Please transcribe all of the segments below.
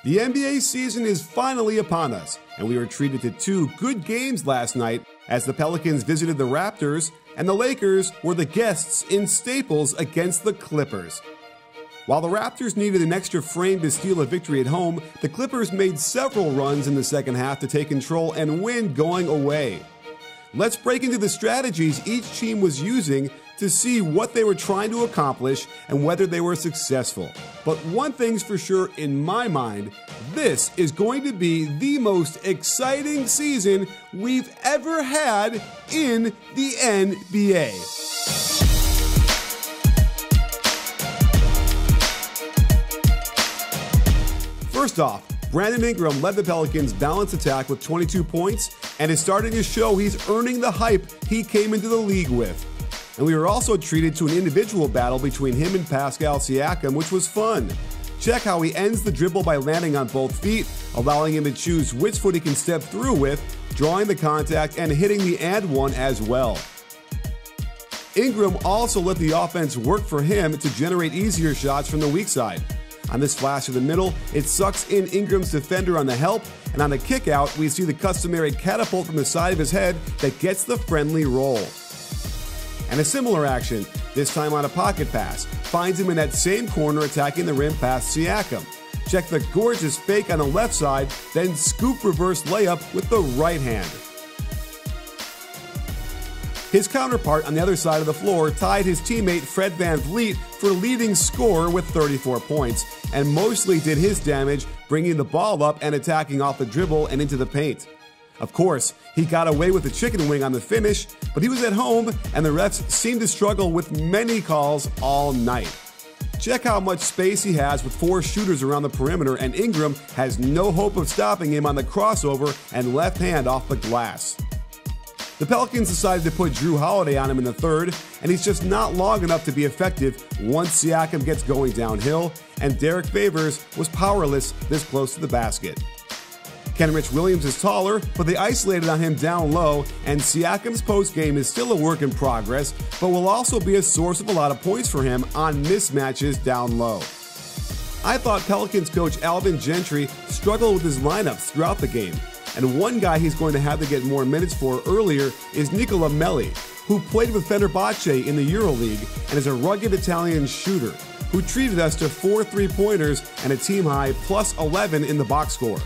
The NBA season is finally upon us, and we were treated to two good games last night as the Pelicans visited the Raptors and the Lakers were the guests in Staples against the Clippers. While the Raptors needed an extra frame to steal a victory at home, the Clippers made several runs in the second half to take control and win going away. Let's break into the strategies each team was using to see what they were trying to accomplish and whether they were successful. But one thing's for sure in my mind, this is going to be the most exciting season we've ever had in the NBA. First off, Brandon Ingram led the Pelicans' balanced attack with 22 points and is starting to show he's earning the hype he came into the league with. And we were also treated to an individual battle between him and Pascal Siakam, which was fun. Check how he ends the dribble by landing on both feet, allowing him to choose which foot he can step through with, drawing the contact and hitting the and one as well. Ingram also let the offense work for him to generate easier shots from the weak side. On this flash to the middle, it sucks in Ingram's defender on the help, and on the kick out, we see the customary catapult from the side of his head that gets the friendly roll. And a similar action, this time on a pocket pass, finds him in that same corner attacking the rim past Siakam. Check the gorgeous fake on the left side, then scoop reverse layup with the right hand. His counterpart on the other side of the floor tied his teammate Fred Vliet for leading scorer with 34 points, and mostly did his damage bringing the ball up and attacking off the dribble and into the paint. Of course, he got away with the chicken wing on the finish, but he was at home and the refs seemed to struggle with many calls all night. Check how much space he has with 4 shooters around the perimeter, and Ingram has no hope of stopping him on the crossover and left hand off the glass. The Pelicans decided to put Jrue Holiday on him in the third, and he's just not long enough to be effective once Siakam gets going downhill, and Derek Favors was powerless this close to the basket. Kenrich Williams is taller, but they isolated on him down low, and Siakam's post game is still a work in progress, but will also be a source of a lot of points for him on mismatches down low. I thought Pelicans coach Alvin Gentry struggled with his lineups throughout the game, and one guy he's going to have to get more minutes for earlier is Nicola Melli, who played with Fenerbahce in the EuroLeague and is a rugged Italian shooter, who treated us to 4 3-pointers and a team-high plus 11 in the box score.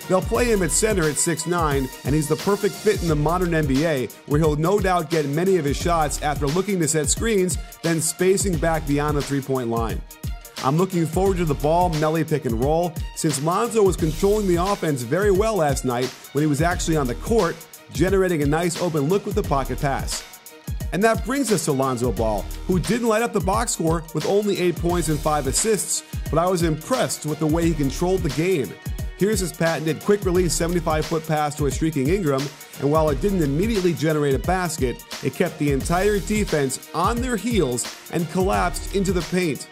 They'll play him at center at 6'9", and he's the perfect fit in the modern NBA, where he'll no doubt get many of his shots after looking to set screens, then spacing back beyond the three-point line. I'm looking forward to the ball Melli pick and roll, since Lonzo was controlling the offense very well last night when he was actually on the court, generating a nice open look with the pocket pass. And that brings us to Lonzo Ball, who didn't light up the box score with only 8 points and 5 assists, but I was impressed with the way he controlled the game. Here's his patented quick-release 75-foot pass to a streaking Ingram, and while it didn't immediately generate a basket, it kept the entire defense on their heels and collapsed into the paint.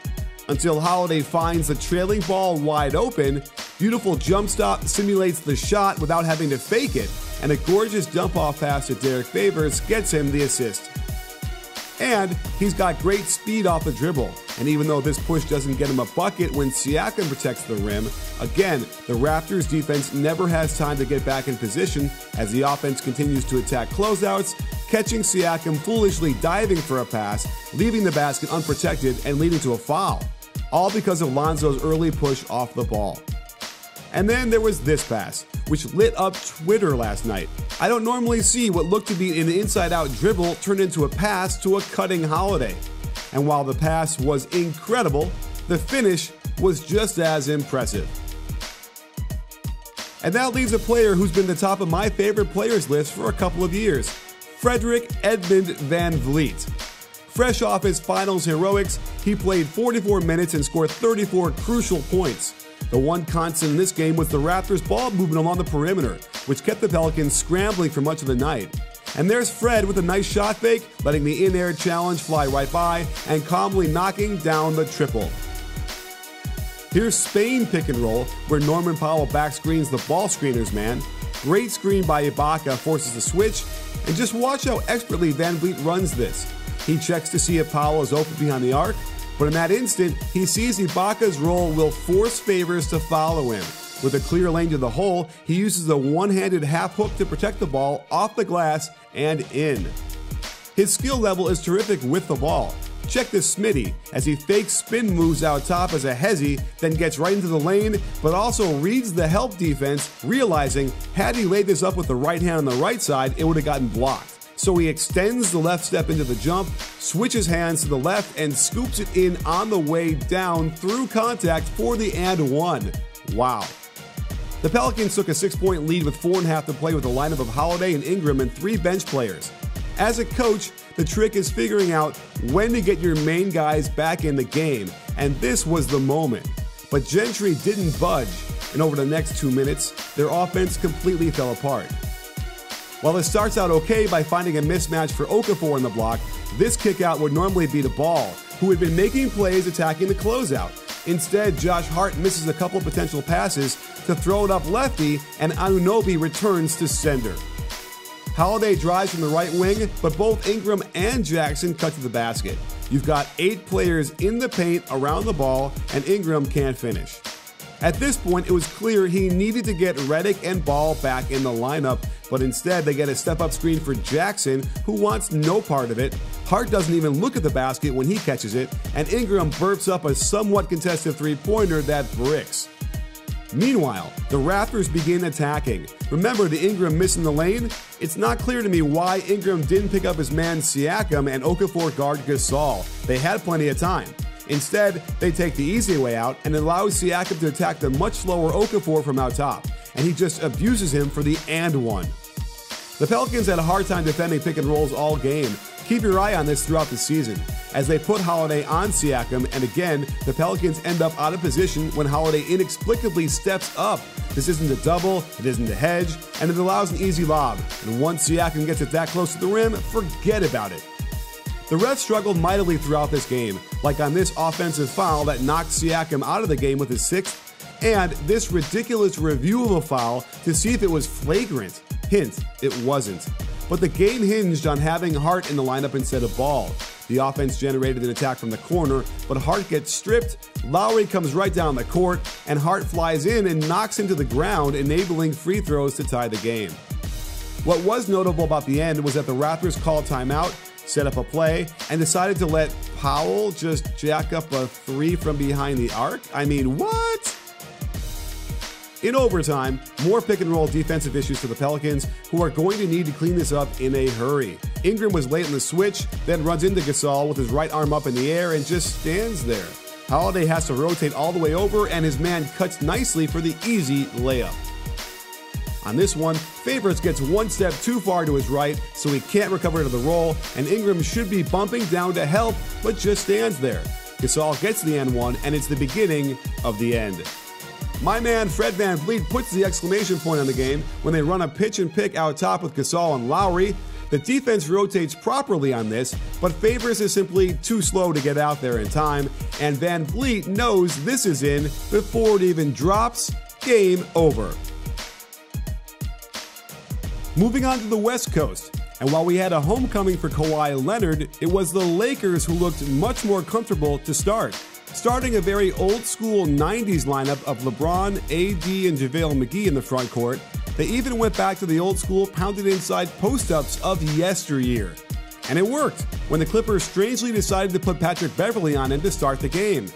Until Holiday finds the trailing ball wide open, beautiful jump stop simulates the shot without having to fake it, and a gorgeous dump-off pass to Derek Favors gets him the assist. And he's got great speed off the dribble, and even though this push doesn't get him a bucket when Siakam protects the rim, again, the Raptors defense never has time to get back in position as the offense continues to attack closeouts, catching Siakam foolishly diving for a pass, leaving the basket unprotected and leading to a foul, all because of Lonzo's early push off the ball. And then there was this pass, which lit up Twitter last night. I don't normally see what looked to be an inside-out dribble turn into a pass to a cutting Holiday. And while the pass was incredible, the finish was just as impressive. And that leaves a player who's been the top of my favorite players list for a couple of years, Frederick Edmond Van Vliet. Fresh off his finals heroics, he played 44 minutes and scored 34 crucial points. The one constant in this game was the Raptors' ball movement along the perimeter, which kept the Pelicans scrambling for much of the night. And there's Fred with a nice shot fake, letting the in-air challenge fly right by and calmly knocking down the triple. Here's Spain pick and roll, where Norman Powell back screens the ball screeners man. Great screen by Ibaka forces the switch, and just watch how expertly Van Vliet runs this. He checks to see if Powell is open behind the arc, But in that instant, he sees Ibaka's roll will force Favors to follow him. With a clear lane to the hole, he uses a one-handed half hook to protect the ball off the glass and in. His skill level is terrific with the ball. Check this Smitty as he fakes spin moves out top as a hezzy, then gets right into the lane, but also reads the help defense, realizing had he laid this up with the right hand on the right side, it would have gotten blocked. So he extends the left step into the jump, switches hands to the left, and scoops it in on the way down through contact for the and one. Wow. The Pelicans took a 6-point lead with 4.5 to play with a lineup of Holiday and Ingram and 3 bench players. As a coach, the trick is figuring out when to get your main guys back in the game, and this was the moment. But Gentry didn't budge, and over the next 2 minutes, their offense completely fell apart. While it starts out okay by finding a mismatch for Okafor in the block, this kickout would normally be to Ball, who had been making plays attacking the closeout. Instead, Josh Hart misses a couple potential passes to throw it up lefty, and Anunoby returns to sender. Holiday drives from the right wing, but both Ingram and Jackson cut to the basket. You've got 8 players in the paint around the ball, and Ingram can't finish. At this point, it was clear he needed to get Redick and Ball back in the lineup, but instead they get a step-up screen for Jackson, who wants no part of it. Hart doesn't even look at the basket when he catches it, and Ingram burps up a somewhat contested three-pointer that bricks. Meanwhile, the Raptors begin attacking. Remember the Ingram miss in the lane? It's not clear to me why Ingram didn't pick up his man Siakam and Okafor guard Gasol. They had plenty of time. Instead, they take the easy way out and allow Siakam to attack the much slower Okafor from out top, and he just abuses him for the and one. The Pelicans had a hard time defending pick and rolls all game. Keep your eye on this throughout the season, as they put Holiday on Siakam, and again, the Pelicans end up out of position when Holiday inexplicably steps up. This isn't a double, it isn't a hedge, and it allows an easy lob, and once Siakam gets it that close to the rim, forget about it. The refs struggled mightily throughout this game, like on this offensive foul that knocked Siakam out of the game with his 6th, and this ridiculous review of a foul to see if it was flagrant. Hint, it wasn't. But the game hinged on having Hart in the lineup instead of Ball. The offense generated an attack from the corner, but Hart gets stripped, Lowry comes right down the court, and Hart flies in and knocks him to the ground, enabling free throws to tie the game. What was notable about the end was that the Raptors called timeout, set up a play, and decided to let Powell just jack up a 3 from behind the arc? I mean, what? In overtime, more pick-and-roll defensive issues for the Pelicans, who are going to need to clean this up in a hurry. Ingram was late in the switch, then runs into Gasol with his right arm up in the air and just stands there. Holiday has to rotate all the way over, and his man cuts nicely for the easy layup. On this one, Favors gets one step too far to his right, so he can't recover to the roll, and Ingram should be bumping down to help, but just stands there. Gasol gets the N1, and it's the beginning of the end. My man Fred VanVleet puts the exclamation point on the game when they run a pitch and pick out top with Gasol and Lowry. The defense rotates properly on this, but Favors is simply too slow to get out there in time, and VanVleet knows this is in before it even drops. Game over. Moving on to the West Coast, and while we had a homecoming for Kawhi Leonard, it was the Lakers who looked much more comfortable to start. Starting a very old-school 90s lineup of LeBron, AD, and JaVale McGee in the front court, they even went back to the old-school pounded-inside post-ups of yesteryear. And it worked when the Clippers strangely decided to put Patrick Beverley on him to start the game.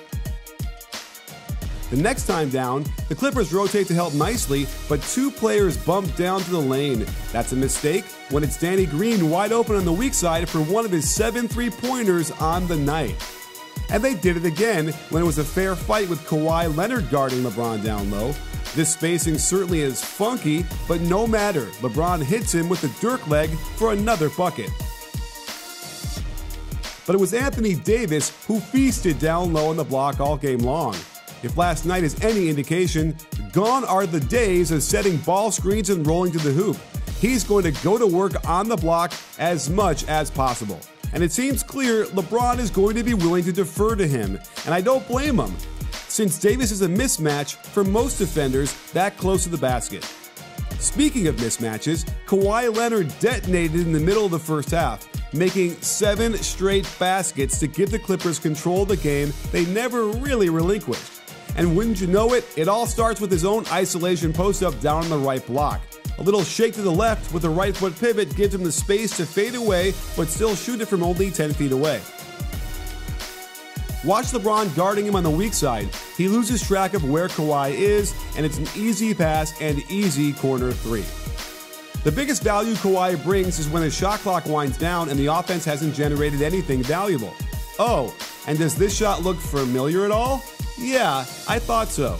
The next time down, the Clippers rotate to help nicely, but 2 players bump down to the lane. That's a mistake when it's Danny Green wide open on the weak side for one of his 7 3-pointers on the night. And they did it again when it was a fair fight with Kawhi Leonard guarding LeBron down low. This spacing certainly is funky, but no matter, LeBron hits him with the Dirk leg for another bucket. But it was Anthony Davis who feasted down low on the block all game long. If last night is any indication, gone are the days of setting ball screens and rolling to the hoop. He's going to go to work on the block as much as possible. And it seems clear LeBron is going to be willing to defer to him, and I don't blame him, since Davis is a mismatch for most defenders that close to the basket. Speaking of mismatches, Kawhi Leonard detonated in the middle of the first half. making 7 straight baskets to give the Clippers control of the game they never really relinquished. And wouldn't you know it, it all starts with his own isolation post-up down on the right block. A little shake to the left with the right foot pivot gives him the space to fade away, but still shoot it from only 10 feet away. Watch LeBron guarding him on the weak side. He loses track of where Kawhi is, and it's an easy pass and easy corner 3. The biggest value Kawhi brings is when the shot clock winds down and the offense hasn't generated anything valuable. Oh, and does this shot look familiar at all? Yeah, I thought so.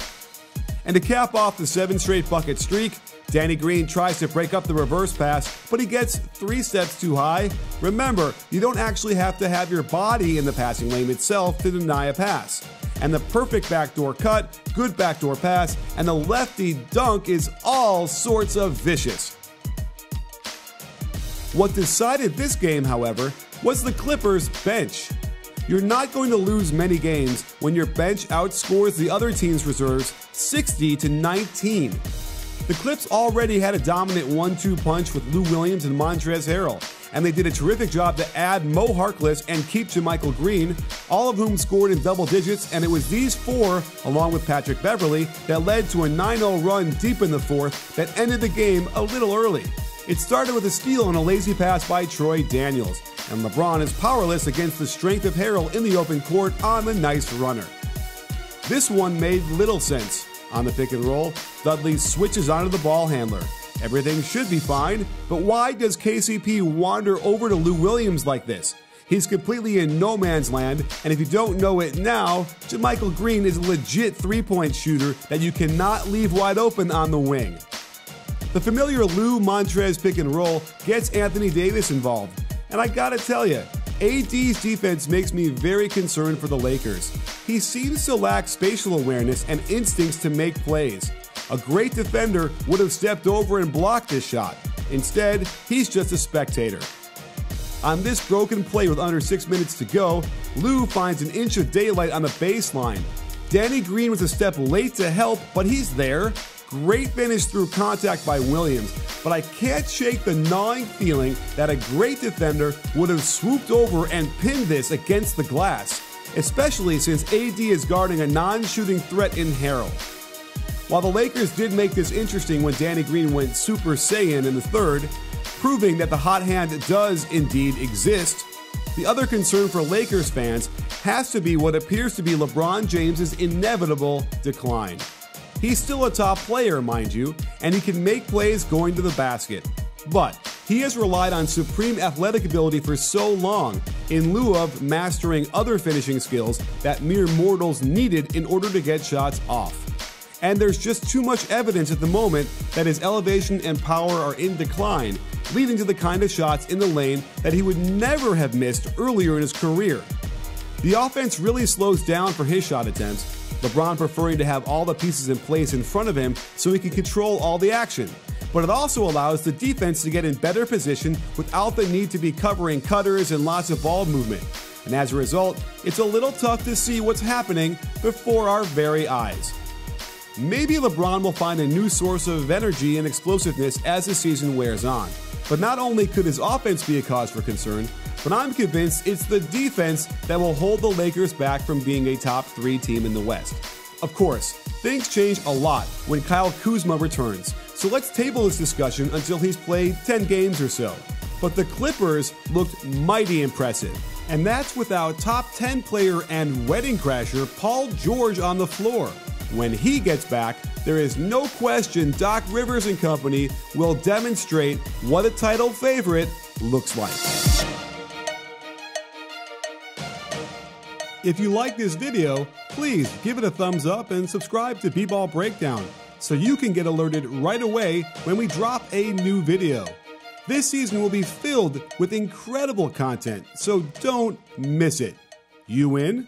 And to cap off the 7 straight bucket streak, Danny Green tries to break up the reverse pass, but he gets 3 steps too high. Remember, you don't actually have to have your body in the passing lane itself to deny a pass. And the perfect backdoor cut, good backdoor pass, and the lefty dunk is all sorts of vicious. What decided this game, however, was the Clippers' bench. You're not going to lose many games when your bench outscores the other team's reserves 60-19. The Clips already had a dominant 1-2 punch with Lou Williams and Montrezl Harrell, and they did a terrific job to add Mo Harkless and keep JaMychal Green, all of whom scored in double digits, and it was these 4, along with Patrick Beverley, that led to a 9-0 run deep in the 4th that ended the game a little early. It started with a steal and a lazy pass by Troy Daniels, and LeBron is powerless against the strength of Harrell in the open court on the nice runner. This one made little sense. On the pick and roll, Dudley switches onto the ball handler. Everything should be fine, but why does KCP wander over to Lou Williams like this? He's completely in no man's land, and if you don't know it now, JaMychal Green is a legit 3-point shooter that you cannot leave wide open on the wing. The familiar Lou Montrez pick and roll gets Anthony Davis involved, and I gotta tell you, AD's defense makes me very concerned for the Lakers. He seems to lack spatial awareness and instincts to make plays. A great defender would have stepped over and blocked this shot. Instead, he's just a spectator. On this broken play with under 6 minutes to go, Lou finds an inch of daylight on the baseline. Danny Green was a step late to help, but he's there. Great finish through contact by Williams, but I can't shake the gnawing feeling that a great defender would have swooped over and pinned this against the glass, especially since AD is guarding a non-shooting threat in Harrell. While the Lakers did make this interesting when Danny Green went Super Saiyan in the 3rd, proving that the hot hand does indeed exist, the other concern for Lakers fans has to be what appears to be LeBron James's inevitable decline. He's still a top player, mind you, and he can make plays going to the basket. But he has relied on supreme athletic ability for so long, in lieu of mastering other finishing skills that mere mortals needed in order to get shots off. And there's just too much evidence at the moment that his elevation and power are in decline, leading to the kind of shots in the lane that he would never have missed earlier in his career. The offense really slows down for his shot attempts, LeBron preferring to have all the pieces in place in front of him so he can control all the action. But it also allows the defense to get in better position without the need to be covering cutters and lots of ball movement. And as a result, it's a little tough to see what's happening before our very eyes. Maybe LeBron will find a new source of energy and explosiveness as the season wears on. But not only could his offense be a cause for concern, but I'm convinced it's the defense that will hold the Lakers back from being a top 3 team in the West. Of course, things change a lot when Kyle Kuzma returns, so let's table this discussion until he's played 10 games or so. But the Clippers looked mighty impressive, and that's without top 10 player and wedding crasher Paul George on the floor. When he gets back, there is no question Doc Rivers and company will demonstrate what a title favorite looks like. If you like this video, please give it a thumbs up and subscribe to B-Ball Breakdown so you can get alerted right away when we drop a new video. This season will be filled with incredible content, so don't miss it. You in?